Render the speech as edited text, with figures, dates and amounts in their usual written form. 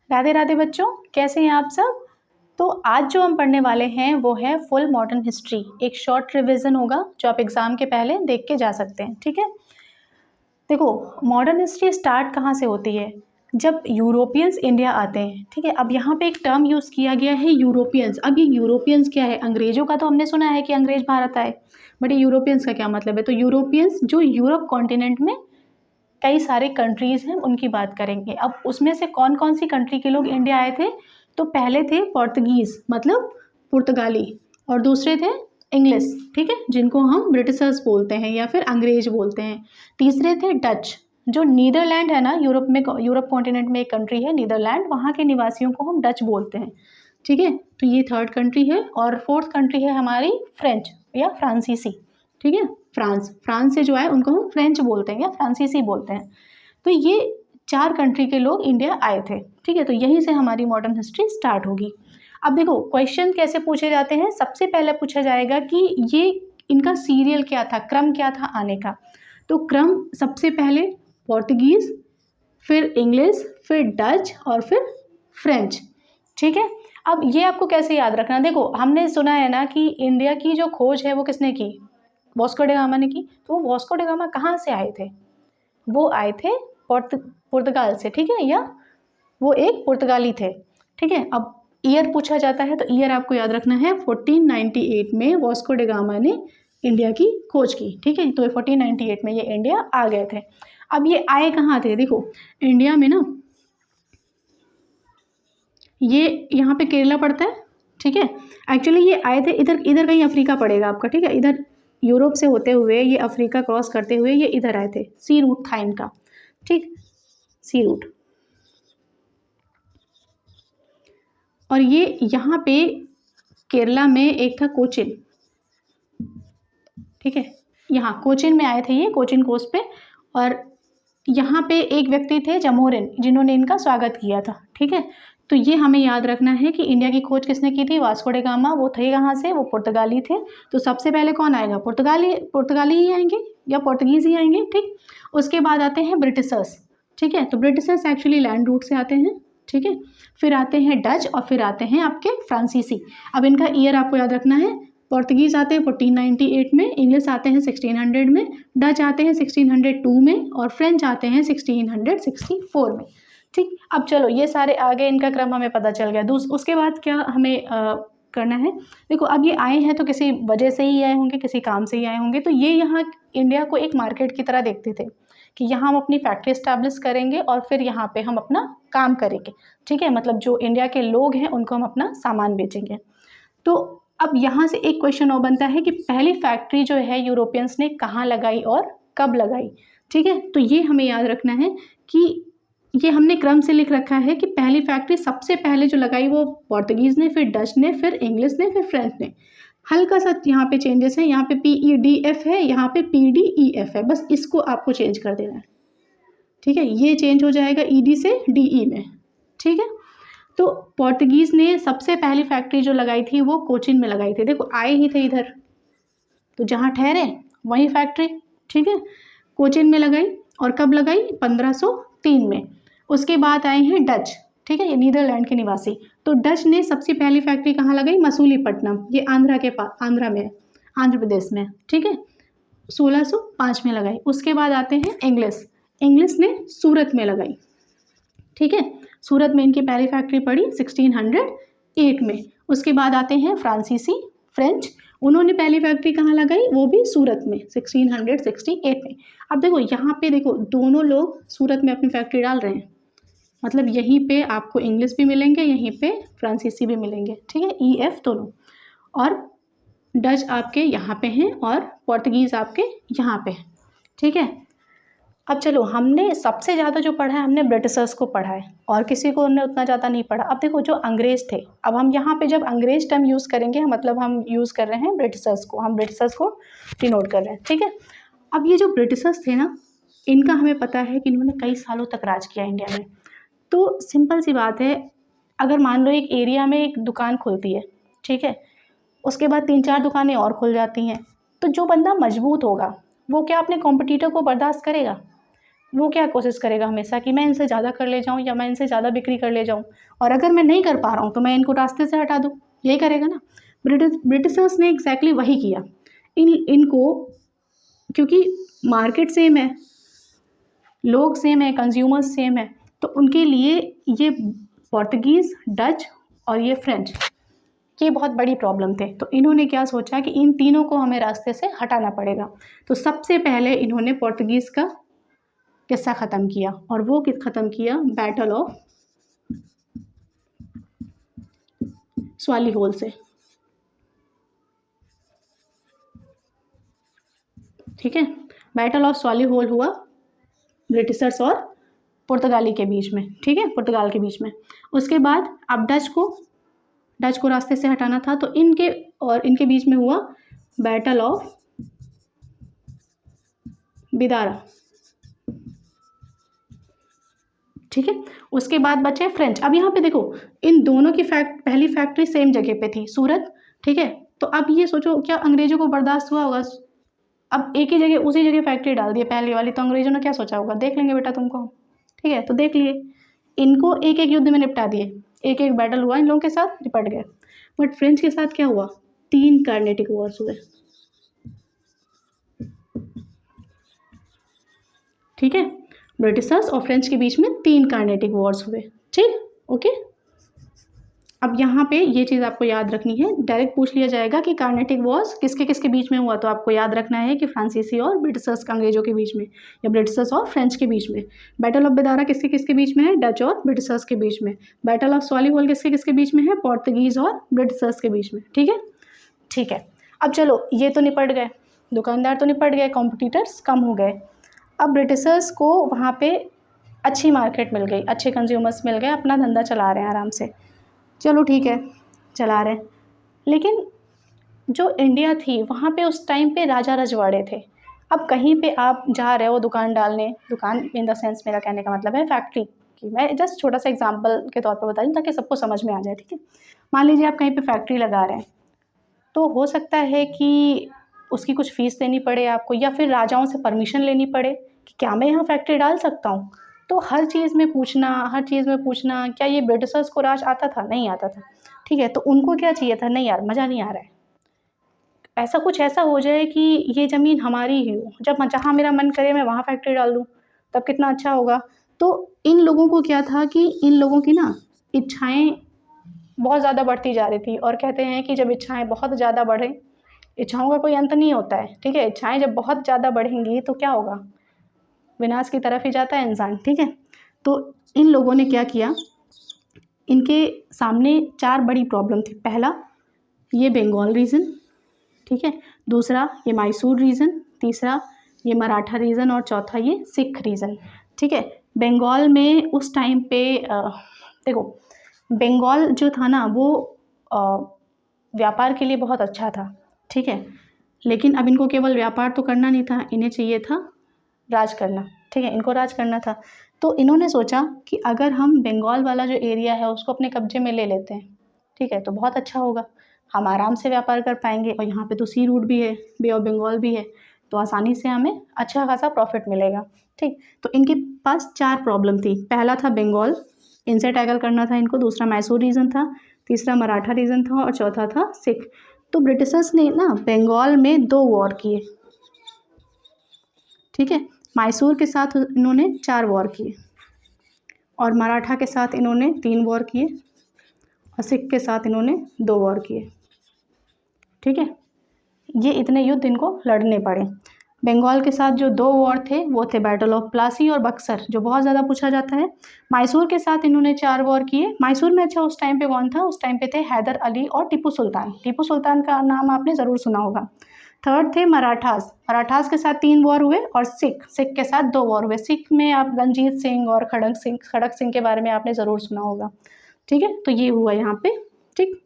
राधे राधे बच्चों, कैसे हैं आप सब। तो आज जो हम पढ़ने वाले हैं वो है फुल मॉडर्न हिस्ट्री। एक शॉर्ट रिवीजन होगा जो आप एग्जाम के पहले देख के जा सकते हैं। ठीक है, देखो मॉडर्न हिस्ट्री स्टार्ट कहाँ से होती है, जब यूरोपियंस इंडिया आते हैं। ठीक है, अब यहाँ पे एक टर्म यूज़ किया गया है यूरोपियंस। अब ये यूरोपियंस क्या है, अंग्रेजों का तो हमने सुना है कि अंग्रेज भारत आए, बट ये यूरोपियंस का क्या मतलब है। तो यूरोपियंस जो यूरोप कॉन्टिनेंट में कई सारे कंट्रीज़ हैं उनकी बात करेंगे। अब उसमें से कौन कौन सी कंट्री के लोग इंडिया आए थे, तो पहले थे पोर्तुगीज़ मतलब पुर्तगाली, और दूसरे थे इंग्लिश, ठीक है, जिनको हम ब्रिटिशर्स बोलते हैं या फिर अंग्रेज बोलते हैं। तीसरे थे डच, जो नीदरलैंड है ना, यूरोप में, यूरोप कॉन्टिनेंट में एक कंट्री है नीदरलैंड, वहाँ के निवासियों को हम डच बोलते हैं। ठीक है, तो ये थर्ड कंट्री है। और फोर्थ कंट्री है हमारी फ्रेंच या फ्रांसीसी। ठीक है, फ्रांस से जो आए उनको हम फ्रेंच बोलते हैं या फ्रांसीसी बोलते हैं। तो ये 4 कंट्री के लोग इंडिया आए थे। ठीक है, तो यहीं से हमारी मॉडर्न हिस्ट्री स्टार्ट होगी। अब देखो क्वेश्चन कैसे पूछे जाते हैं। सबसे पहले पूछा जाएगा कि ये इनका सीरियल क्या था, क्रम क्या था आने का। तो क्रम सबसे पहले पोर्तुगीज़, फिर इंग्लिश, फिर डच और फिर फ्रेंच। ठीक है, अब ये आपको कैसे याद रखना, देखो हमने सुना है ना कि इंडिया की जो खोज है वो किसने की, वास्को डे गामा ने की। तो वो वास्को डे गामा कहाँ से आए थे, वो आए थे पुर्तगाल से। ठीक है, या वो एक पुर्तगाली थे। ठीक है, अब ईयर पूछा जाता है तो ईयर आपको याद रखना है 1498 में वास्को डे गामा ने इंडिया की खोज की। ठीक है, तो 1498 में ये इंडिया आ गए थे। अब ये आए कहाँ थे, देखो इंडिया में ना, ये यहाँ पे केरला पड़ता है। ठीक है, एक्चुअली ये आए थे इधर, इधर कहीं अफ्रीका पड़ेगा आपका। ठीक है, इधर यूरोप से होते हुए ये अफ्रीका क्रॉस करते हुए ये इधर आए थे, सी रूट था इनका। ठीक, सी रूट। और ये यहाँ पे केरला में एक था कोचिन। ठीक है, यहाँ कोचिन में आए थे ये, कोचिन कोस्ट पे। और यहाँ पे एक व्यक्ति थे जमोरिन, जिन्होंने इनका स्वागत किया था। ठीक है, तो ये हमें याद रखना है कि इंडिया की खोज किसने की थी, वास्को डे गामा। वो थे कहाँ से, वो पुर्तगाली थे। तो सबसे पहले कौन आएगा, पुर्तगाली ही आएंगे या पोर्तुगीज़ ही आएंगे। ठीक, उसके बाद आते हैं ब्रिटिशर्स। ठीक है, तो ब्रिटिशर्स एक्चुअली लैंड रूट से आते हैं। ठीक है, फिर आते हैं डच और फिर आते हैं आपके फ्रांसीसी। अब इनका ईयर आपको याद रखना है, पोर्तुगीज़ आते हैं 1498 में, इंग्लिश आते हैं 1600 में, डच आते हैं 1602 में और फ्रेंच आते हैं 1664 में। ठीक, अब चलो ये सारे आगे इनका क्रम हमें पता चल गया। उसके बाद क्या हमें करना है, देखो अब ये आए हैं तो किसी वजह से ही आए होंगे, किसी काम से ही आए होंगे। तो ये यहाँ इंडिया को एक मार्केट की तरह देखते थे कि यहाँ हम अपनी फैक्ट्री इस्टेब्लिश करेंगे और फिर यहाँ पे हम अपना काम करेंगे। ठीक है, मतलब जो इंडिया के लोग हैं उनको हम अपना सामान बेचेंगे। तो अब यहाँ से एक क्वेश्चन और बनता है कि पहली फैक्ट्री जो है यूरोपियंस ने कहाँ लगाई और कब लगाई। ठीक है, तो ये हमें याद रखना है कि ये हमने क्रम से लिख रखा है कि पहली फैक्ट्री सबसे पहले जो लगाई वो पोर्तुगीज़ ने, फिर डच ने, फिर इंग्लिश ने, फिर फ्रेंच ने। हल्का सा यहाँ पे चेंजेस है, यहाँ पे PEDF है, यहाँ पे PDEF है, बस इसको आपको चेंज कर देना है। ठीक है, ये चेंज हो जाएगा ED से DE में। ठीक है, तो पोर्तुगीज़ ने सबसे पहली फैक्ट्री जो लगाई थी वो कोचिन में लगाई थी। देखो आए ही थे इधर, तो जहाँ ठहरे वहीं फैक्ट्री। ठीक है, कोचिन में लगाई। और कब लगाई, 1503 में। उसके बाद आए हैं डच। ठीक है, ये नीदरलैंड के निवासी। तो डच ने सबसे पहली फैक्ट्री कहाँ लगाई, मसूलीपट्टनम, ये आंध्रा के पास, आंध्रा में, आंध्र प्रदेश में। ठीक है, 1605 में लगाई। उसके बाद आते हैं इंग्लिश, इंग्लिश ने सूरत में लगाई। ठीक है, सूरत में इनकी पहली फैक्ट्री पड़ी 1608 में। उसके बाद आते हैं फ्रांसीसी, फ्रेंच, उन्होंने पहली फैक्ट्री कहाँ लगाई, वो भी सूरत में 1668 में। अब देखो यहाँ पे देखो दोनों लोग सूरत में अपनी फैक्ट्री डाल रहे हैं, मतलब यहीं पे आपको इंग्लिश भी मिलेंगे, यहीं पे फ्रांसीसी भी मिलेंगे। ठीक है, EF दोनों। और डच आपके यहाँ पे हैं और पोर्तुगीज़ आपके यहाँ पे हैं। ठीक है, अब चलो हमने सबसे ज़्यादा जो पढ़ा है हमने ब्रिटिशर्स को पढ़ा है और किसी को हमने उतना ज़्यादा नहीं पढ़ा। अब देखो जो अंग्रेज़ थे, अब हम यहाँ पे जब अंग्रेज़ टर्म यूज़ करेंगे मतलब हम यूज़ कर रहे हैं ब्रिटिशर्स को, हम ब्रिटिशर्स को डिनोट कर रहे हैं। ठीक है, अब ये जो ब्रिटिशर्स थे ना, इनका हमें पता है कि इन्होंने कई सालों तक राज किया इंडिया में। तो सिंपल सी बात है, अगर मान लो एक एरिया में एक दुकान खुलती है, ठीक है, उसके बाद 3-4 दुकानें और खुल जाती हैं, तो जो बंदा मजबूत होगा वो क्या अपने कॉम्पिटिटर को बर्दाश्त करेगा, वो क्या कोशिश करेगा हमेशा कि मैं इनसे ज़्यादा कर ले जाऊँ या मैं इनसे ज़्यादा बिक्री कर ले जाऊँ, और अगर मैं नहीं कर पा रहा हूँ तो मैं इनको रास्ते से हटा दूँ, यही करेगा ना। ब्रिटिशर्स ने एग्जैक्टली वही किया। इनको क्योंकि मार्केट सेम है, लोग सेम है, कंज्यूमर्स सेम है, तो उनके लिए ये पोर्तुगीज़, डच और ये फ्रेंच, ये बहुत बड़ी प्रॉब्लम थे। तो इन्होंने क्या सोचा कि इन तीनों को हमें रास्ते से हटाना पड़ेगा। तो सबसे पहले इन्होंने पोर्तुगीज़ का किस्सा ख़त्म किया, और वो ख़त्म किया बैटल ऑफ स्वालीहोल से। ठीक है, बैटल ऑफ स्वालीहोल हुआ ब्रिटिशर्स और पुर्तगाली के बीच में। ठीक है, पुर्तगाल के बीच में। उसके बाद अब डच को रास्ते से हटाना था, तो इनके बीच में हुआ बैटल ऑफ बिदारा। ठीक है, उसके बाद बचे फ्रेंच। अब यहाँ पे देखो, इन दोनों की पहली फैक्ट्री सेम जगह पे थी, सूरत। ठीक है, तो अब ये सोचो क्या अंग्रेजों को बर्दाश्त हुआ होगा? अब एक ही जगह, उसी जगह फैक्ट्री डाल दी पहली वाली, तो अंग्रेजों ने क्या सोचा होगा, देख लेंगे बेटा तुमको। ठीक है, तो देख लिए, इनको एक एक युद्ध में निपटा दिए, एक एक बैटल हुआ, इन लोगों के साथ निपट गए। बट फ्रेंच के साथ क्या हुआ? 3 कार्नेटिक वॉर्स हुए। ठीक है, ब्रिटिशर्स और फ्रेंच के बीच में 3 कार्नेटिक वॉर्स हुए। ठीक, ओके। अब यहाँ पे ये चीज़ आपको याद रखनी है, डायरेक्ट पूछ लिया जाएगा कि कार्नेटिक वॉर्स किसके किसके बीच में हुआ, तो आपको याद रखना है कि फ्रांसीसी और ब्रिटिशर्स का अंग्रेजों के बीच में, या ब्रिटिशर्स और फ्रेंच के बीच में। बैटल ऑफ बिदारा किसके किसके बीच में है? डच और ब्रिटिशर्स के बीच में। बैटल ऑफ स्वालीहोल किसके किसके बीच में है? पोर्तुगीज़ और ब्रिटिशर्स के बीच में। ठीक है, ठीक है। अब चलो, ये तो निपट गए, दुकानदार तो निपट गए, कॉम्पिटिटर्स कम हो गए। अब ब्रिटिशर्स को वहाँ पे अच्छी मार्केट मिल गई, अच्छे कंज्यूमर्स मिल गए, अपना धंधा चला रहे हैं आराम से। चलो ठीक है, चला रहे हैं। लेकिन जो इंडिया थी वहाँ पे उस टाइम पे राजा रजवाड़े थे। अब कहीं पे आप जा रहे हो दुकान डालने, दुकान इन द सेंस मेरा कहने का मतलब है फैक्ट्री की, मैं जस्ट छोटा सा एग्जांपल के तौर पे बता रही हूँ ताकि सबको समझ में आ जाए। ठीक है, मान लीजिए आप कहीं पे फैक्ट्री लगा रहे हैं, तो हो सकता है कि उसकी कुछ फ़ीस देनी पड़े आपको, या फिर राजाओं से परमिशन लेनी पड़े कि क्या मैं यहाँ फैक्ट्री डाल सकता हूँ। तो हर चीज़ में पूछना, क्या ये ब्रिटिशर्स को राज आता था? नहीं आता था। ठीक है, तो उनको क्या चाहिए था? नहीं यार, मज़ा नहीं आ रहा है, ऐसा हो जाए कि ये ज़मीन हमारी ही हो, जहाँ मेरा मन करे मैं वहाँ फैक्ट्री डाल दूँ, तब कितना अच्छा होगा। तो इन लोगों को क्या था कि इन लोगों की ना इच्छाएँ बहुत ज़्यादा बढ़ती जा रही थी, और कहते हैं कि जब इच्छाएँ बहुत ज़्यादा बढ़ें, इच्छाओं का कोई अंत नहीं होता है। ठीक है, इच्छाएँ जब बहुत ज़्यादा बढ़ेंगी तो क्या होगा? विनाश की तरफ ही जाता है इंसान। ठीक है, तो इन लोगों ने क्या किया, इनके सामने 4 बड़ी प्रॉब्लम थी। पहला, ये बंगाल रीजन। ठीक है, दूसरा ये मैसूर रीजन, तीसरा ये मराठा रीजन, और चौथा ये सिख रीजन। ठीक है, बंगाल में उस टाइम पे देखो, बंगाल जो था ना वो व्यापार के लिए बहुत अच्छा था। ठीक है, लेकिन अब इनको केवल व्यापार तो करना नहीं था, इन्हें चाहिए था राज करना। ठीक है, इनको राज करना था। तो इन्होंने सोचा कि अगर हम बंगाल वाला जो एरिया है उसको अपने कब्जे में ले लेते हैं, ठीक है, तो बहुत अच्छा होगा, हम आराम से व्यापार कर पाएंगे, और यहाँ पे तो सी रूट भी है, बे ऑफ बंगाल भी है, तो आसानी से हमें अच्छा खासा प्रॉफिट मिलेगा। ठीक, तो इनके पास 4 प्रॉब्लम थी। पहला था बंगाल, इनसे टैकल करना था इनको। दूसरा मैसूर रीजन था, तीसरा मराठा रीजन था, और चौथा था सिख। तो ब्रिटिशर्स ने ना बंगाल में 2 वॉर किए। ठीक है, मैसूर के साथ इन्होंने 4 वॉर किए, और मराठा के साथ इन्होंने 3 वॉर किए, और सिख के साथ इन्होंने 2 वॉर किए। ठीक है, ये इतने युद्ध इनको लड़ने पड़े। बंगाल के साथ जो 2 वॉर थे वो थे बैटल ऑफ प्लासी और बक्सर, जो बहुत ज़्यादा पूछा जाता है। मैसूर के साथ इन्होंने 4 वॉर किए। मैसूर में अच्छा उस टाइम पे कौन था? उस टाइम पे थे हैदर अली और टीपू सुल्तान। टीपू सुल्तान का नाम आपने ज़रूर सुना होगा। थर्ड थे मराठास के साथ 3 वॉर हुए, और सिख के साथ 2 वॉर हुए। सिख में आप रंजीत सिंह और खड़क सिंह के बारे में आपने ज़रूर सुना होगा। ठीक है, तो ये हुआ यहाँ पे। ठीक,